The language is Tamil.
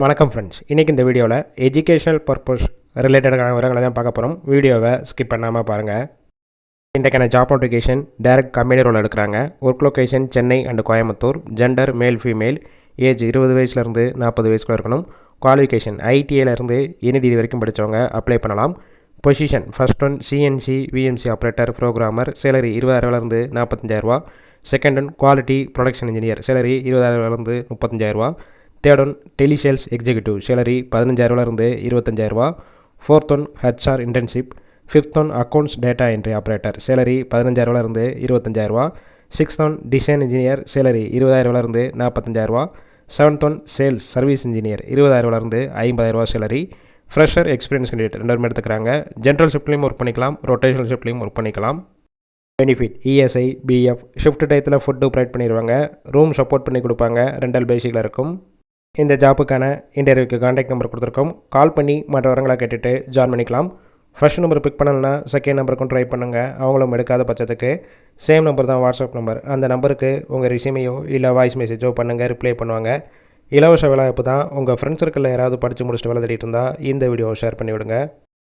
வணக்கம் ஃப்ரெண்ட்ஸ். இன்றைக்கி இந்த வீடியோவில் எஜுகேஷனல் பர்பஸ் ரிலேட்டடான விவரங்களை தான் பார்க்க போகிறோம். வீடியோவை ஸ்கிப் பண்ணாமல் பாருங்கள். இன்றைக்கான job notification direct company role எடுக்கிறாங்க. Work location Chennai and Coimbatore. Gender male female. Age 20 வயசுலேருந்து 40 வயசுக்குள்ள இருக்கணும். குவாலிஃபிகேஷன் ஐடிஐலேருந்து எனி டிகிரி வரைக்கும் படித்தவங்க அப்ளை பண்ணலாம். Position first one CNC VMC operator programmer. Salary 20,000லேருந்து 45,000. Second one quality production engineer. Salary 20,000லேருந்து 35,000. Third one telesales executive. Salary 15,000லேருந்து 25,000. Fourth one HR internship. Fifth one accounts data entry operator. Salary 15,000லேருந்து 25,000. Sixth one design engineer. Salary 20,000லேருந்து 45,000. Seventh one sales service engineer. 20,000லேருந்து 50,000 சேலரி. ஃப்ரெஷர் எக்ஸ்பீரியன்ஸ் கேண்டிடேட் 2 எடுத்துக்கிறாங்க. ஜென்ரல் ஷிஃப்ட்லையும் ஒர்க் பண்ணிக்கலாம், ரொட்டேஷனல் ஷிஃப்ட்லையும் ஒர்க் பண்ணிக்கலாம். Benefit ESI PF. ஷிஃப்ட் டயத்தில் ஃபுட்டு ப்ரொவைட் பண்ணிடுவாங்க. ரூம் சப்போர்ட் பண்ணி கொடுப்பாங்க. ரெண்டல் பேசிக்கில் இருக்கும். இந்த ஜாப்புக்கான இன்டர்வியூக்கு கான்டாக்ட் நம்பர் கொடுத்துருக்கோம். கால் பண்ணி மற்ற விவரங்களை கேட்டுட்டு ஜாயின் பண்ணிக்கலாம். ஃபர்ஸ்ட் நம்பர் பிக் பண்ணலன்னா செகண்ட் நம்பருக்கும் ட்ரை பண்ணுங்கள். அவங்களும் எடுக்காத பட்சத்துக்கு சேம் நம்பர் தான் வாட்ஸ்அப் நம்பர். அந்த நம்பருக்கு உங்கள் ரெஸ்யூமையோ இல்லை வாய்ஸ் மெசேஜோ பண்ணுங்கள், ரிப்ளை பண்ணுவாங்க. இலவச வேலைவாய்ப்பு தான். உங்கள் ஃப்ரெண்ட்ஸ் சர்க்கிளில் யாராவது படித்து முடிச்சுட்டு வேலை தேடிட்டு இருந்தால் இந்த வீடியோவை ஷேர் பண்ணிவிடுங்க.